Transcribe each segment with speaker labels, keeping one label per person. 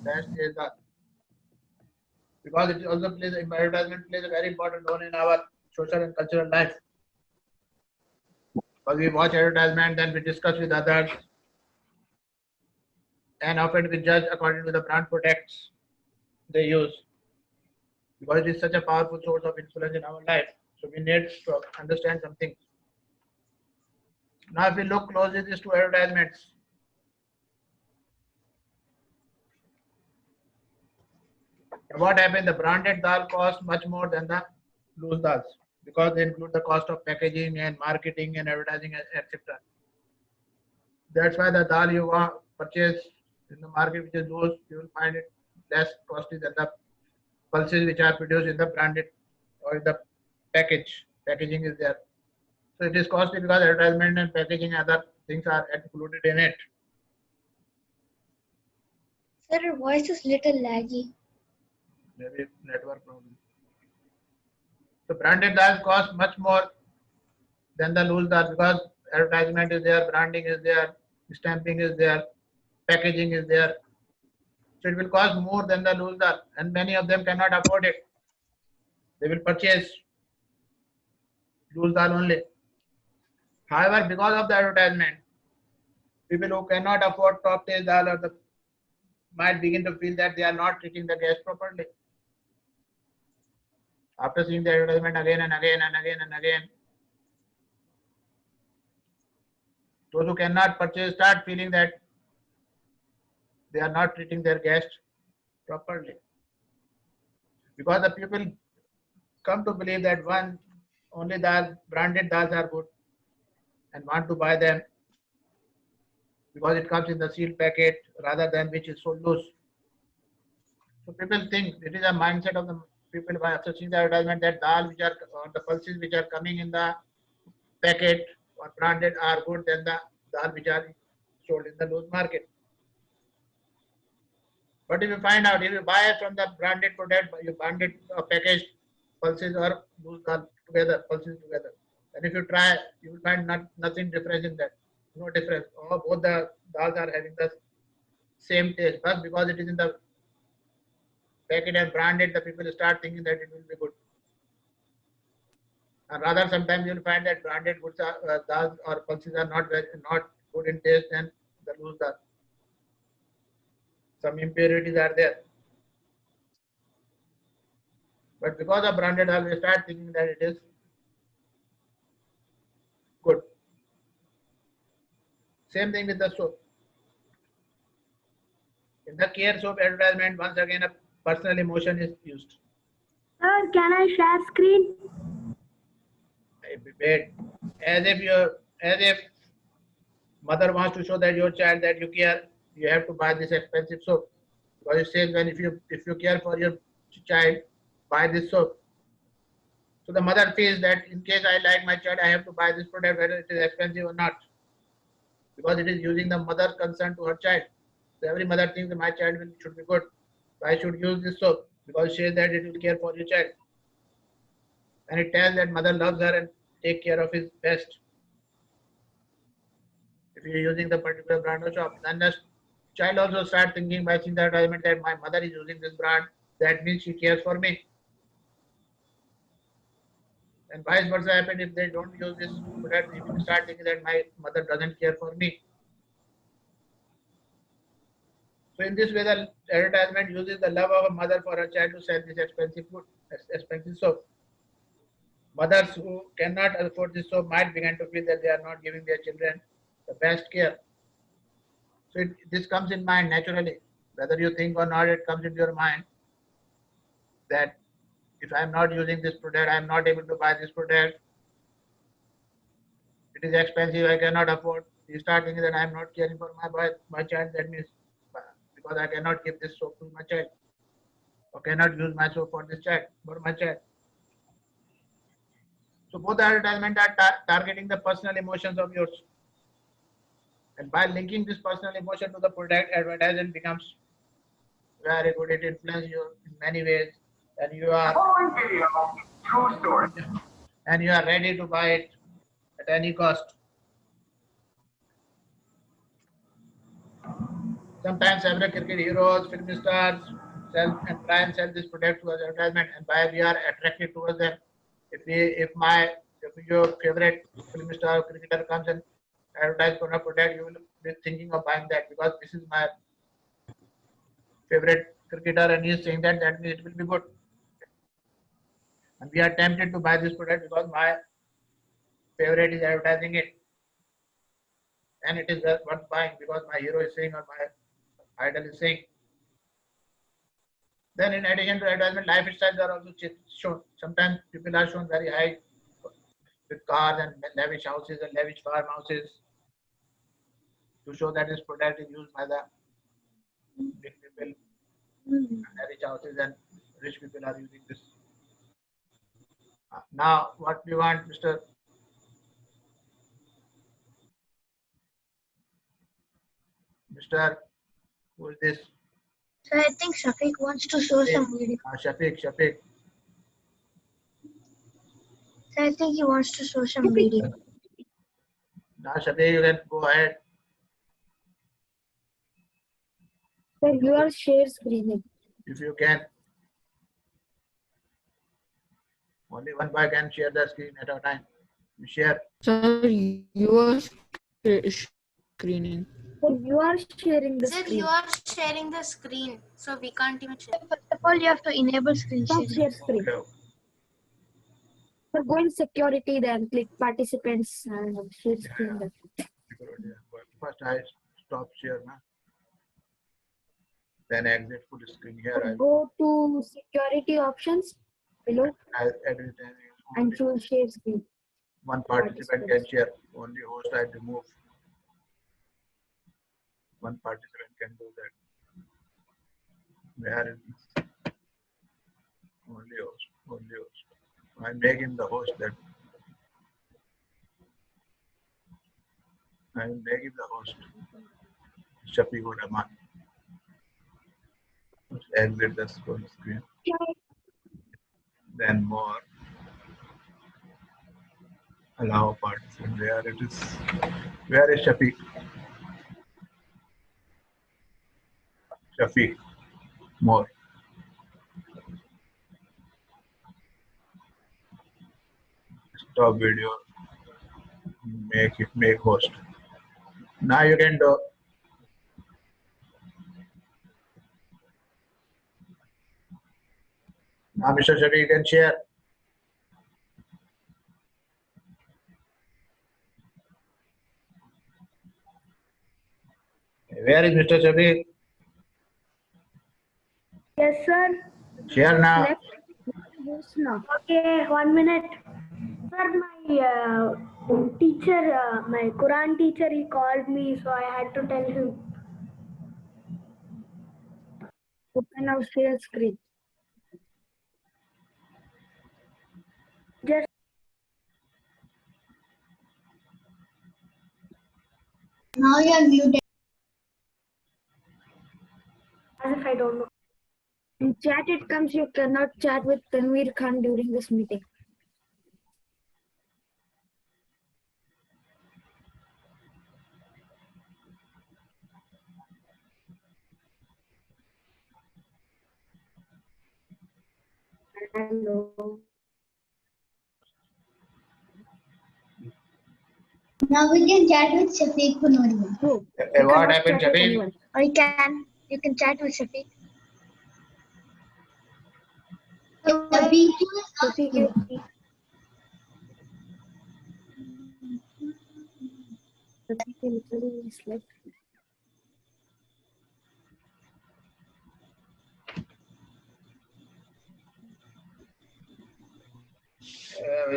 Speaker 1: best is the, because it also plays, advertisement plays a very important role in our social and cultural life. Because we watch advertisement, then we discuss with others, and often we judge according to the brand products they use. Because it is such a powerful source of influence in our life. So we need to understand something. Now, if we look closely at these two advertisements, what happened? The branded dal cost much more than the loose dals because they include the cost of packaging and marketing and advertising, etc. That's why the dal you purchase in the market, which is loose, you will find it less costly than the pulses which are produced in the branded or in the packaging is there. So it is costly because advertisement and packaging and other things are included in it.
Speaker 2: Sir, your voice is little laggy.
Speaker 1: Maybe network problem. So branded dal cost much more than the loose dal because advertisement is there, branding is there, stamping is there, packaging is there. So it will cost more than the loose dal, and many of them cannot afford it. They will purchase loose dal only. However, because of the advertisement, people who cannot afford top taste dal or the might begin to feel that they are not treating the guest properly. After seeing the advertisement again and again and again and again, those who cannot purchase start feeling that they are not treating their guests properly. Because the people come to believe that one only the branded dals are good and want to buy them because it comes in the sealed packet rather than which is so loose. So people think it is a mindset of the people by searching the advertisement that dal which are or the pulses which are coming in the packet or branded are good than the dal which are sold in the loose market. But if you find out, if you buy from the branded product, you branded packaged pulses or loose dal together, pulses together. And if you try, you will find nothing different in that. No difference. All both the dals are having the same taste. But because it is in the packet and branded, the people start thinking that it will be good. And rather, sometimes you will find that branded goods are dals or pulses are not good in taste than the loose dal. Some impurities are there. But because of branded dal, we start thinking that it is good. Same thing with the soap. In the care soap advertisement, once again a personal emotion is used.
Speaker 3: Sir, can I share screen?
Speaker 1: Wait, as if mother wants to show that your child that you care, you have to buy this expensive soap. Because it says when if you care for your child, buy this soap. So the mother feels that in case I like my child, I have to buy this product whether it is expensive or not. Because it is using the mother's concern to her child. So every mother thinks that my child should be good. So I should use this soap because it says that it will care for your child. And it tells that mother loves her and take care of his best. If you're using the particular brand or shop, then the child also start thinking by seeing the advertisement that my mother is using this brand, that means she cares for me. And vice versa happen if they don't use this product, they will start thinking that my mother doesn't care for me. So in this way, the advertisement uses the love of a mother for her child to sell this expensive food, expensive soap. Mothers who cannot afford this soap might begin to feel that they are not giving their children the best care. So this comes in mind naturally. Whether you think or not, it comes into your mind that if I am not using this product, I am not able to buy this product. It is expensive, I cannot afford. You start thinking that I am not caring for my child. That means because I cannot give this soap to my child or cannot use my soap for this child, for my child. So both advertisements are targeting the personal emotions of yours. And by linking this personal emotion to the product, advertisement becomes very good. It influences you in many ways, and you are
Speaker 4: Video, true story.
Speaker 1: and you are ready to buy it at any cost. Sometimes several cricket heroes, film stars, sell and try and sell this product to us advertisement, and why we are attracted towards them. If your favorite film star or cricketer comes and advertise for a product, you will be thinking of buying that because this is my favorite cricketer and he is saying that means it will be good. And we are tempted to buy this product because my favorite is advertising it. And it is worth buying because my hero is saying or my idol is saying. Then in addition to advertisement, lifestyles are also shown. Sometimes people are shown very high with cars and lavish houses and lavish farmhouses to show that this product is used by the big people, lavish houses and rich people are using this. Now, what we want, Mr. Who is this?
Speaker 2: So I think Shafiq wants to show some video.
Speaker 1: Shafiq.
Speaker 2: So I think he wants to show some video.
Speaker 1: Now, Shafiq, you can go ahead.
Speaker 3: Sir, you are share screening.
Speaker 1: If you can. Only one boy can share the screen at a time. You share.
Speaker 5: Sir, you are screening.
Speaker 3: Sir, you are sharing the
Speaker 6: Sir,
Speaker 3: screen.
Speaker 6: you are sharing the screen, so we can't even share.
Speaker 2: First of all, you have to enable screen
Speaker 3: Stop
Speaker 2: sharing.
Speaker 3: share screen.
Speaker 1: Okay.
Speaker 3: Sir, go in security, then click participants and share screen.
Speaker 1: First I stop share. Na? Then exit full screen here.
Speaker 3: Sir, go to security options below
Speaker 1: I edit
Speaker 3: and choose share screen.
Speaker 1: one participant can share. Only host I remove. One participant can do that. Where is this? Only host. I make him the host then. I make him the host. Shafiqur Rahman. Exit the full screen. Then more. Allow participant. Where it is? Where is Shafiq? Shafiq. More. Stop video. Make host. Now you can do. Now Mr. Shafiq, you can share. Where is Mr. Shafiq?
Speaker 3: Yes, sir.
Speaker 1: Share now.
Speaker 3: Left. Yes, now. Okay, 1 minute. Sir, my teacher, my Quran teacher, he called me, so I had to tell him. Open our share screen. Just
Speaker 2: Now you are muted.
Speaker 3: as if I don't know. In chat it comes you cannot chat with Tanveer Khan during this meeting. Hello.
Speaker 2: Now we can chat with Shafiq Punwari.
Speaker 3: Oh,
Speaker 1: What happened, Shafiq?
Speaker 2: Or you can chat with Shafiq. Shafiq
Speaker 3: literally is like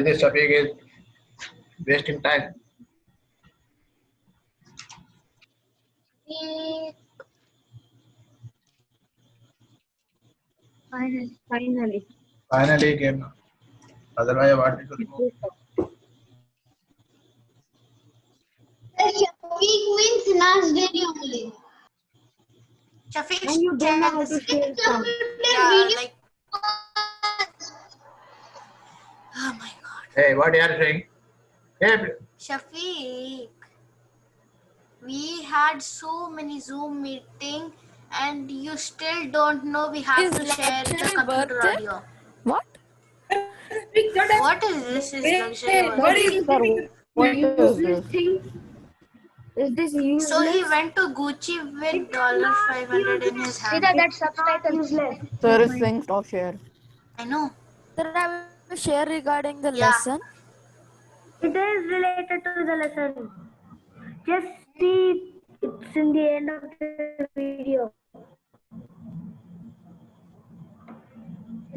Speaker 1: This Shafiq is wasting time.
Speaker 2: Finally.
Speaker 1: Finally came. Otherwise, what we could remove.
Speaker 2: Shafiq wins last day only.
Speaker 6: Shafiq,
Speaker 3: and you don't know how
Speaker 6: share
Speaker 3: to
Speaker 6: the screen.
Speaker 3: share sound.
Speaker 6: Yeah, like, oh my god.
Speaker 1: Hey, what you are saying? Hey,
Speaker 6: Shafiq, We had so many Zoom meeting, and you still don't know we have
Speaker 5: Is
Speaker 6: to share the
Speaker 5: luxury
Speaker 6: computer
Speaker 5: worth it?
Speaker 6: audio.
Speaker 5: What?
Speaker 6: What is this? Is luxury
Speaker 5: What
Speaker 6: worth?
Speaker 5: is what is this?
Speaker 3: Is this useless?
Speaker 6: So he went to Gucci with $500 in his hand.
Speaker 2: Sita, that subtitles.
Speaker 5: Sir is saying stop share.
Speaker 6: I know.
Speaker 5: Sir, I will share regarding the
Speaker 6: Yeah.
Speaker 5: lesson.
Speaker 3: It is related to the lesson. Just see, it's in the end of the video.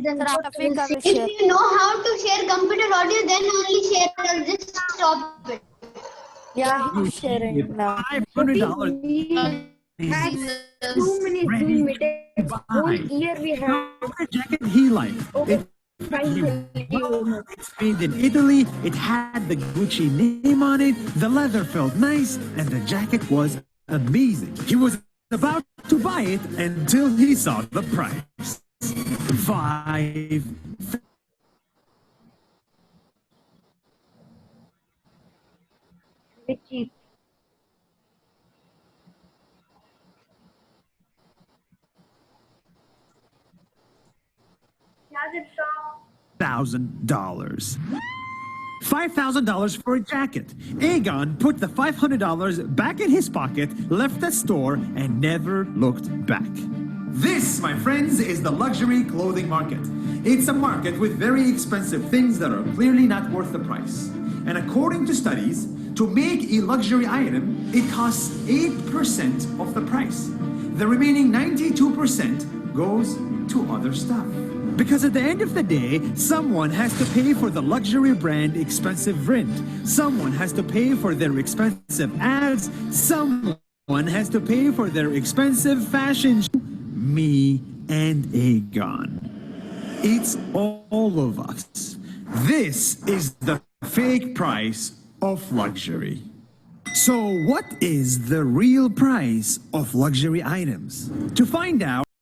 Speaker 2: Then
Speaker 5: Sir,
Speaker 2: what
Speaker 5: Shafiq,
Speaker 2: will
Speaker 5: I will
Speaker 2: see?
Speaker 5: share.
Speaker 7: If you know how to share computer audio, then only share. I'll just stop it.
Speaker 5: Yeah, he's sharing now.
Speaker 8: $500
Speaker 3: Too many Zoom meetings. Whole year we have.
Speaker 8: the jacket he liked. It's made in Italy. It had the Gucci name on it. The leather felt nice, and the jacket was amazing. He was about to buy it until he saw the price. $5,000.
Speaker 3: Cheap.
Speaker 8: $5,000 for a jacket. Aegon put the $500 back in his pocket, left the store, and never looked back. This, my friends, is the luxury clothing market. It's a market with very expensive things that are clearly not worth the price. And according to studies, to make a luxury item, it costs 8% of the price. The remaining 92% goes to other stuff. Because at the end of the day, someone has to pay for the luxury brand expensive rent. Someone has to pay for their expensive ads. Someone has to pay for their expensive fashion. Me and Aegon. It's all of us. This is the fake price of luxury. So what is the real price of luxury items? To find out,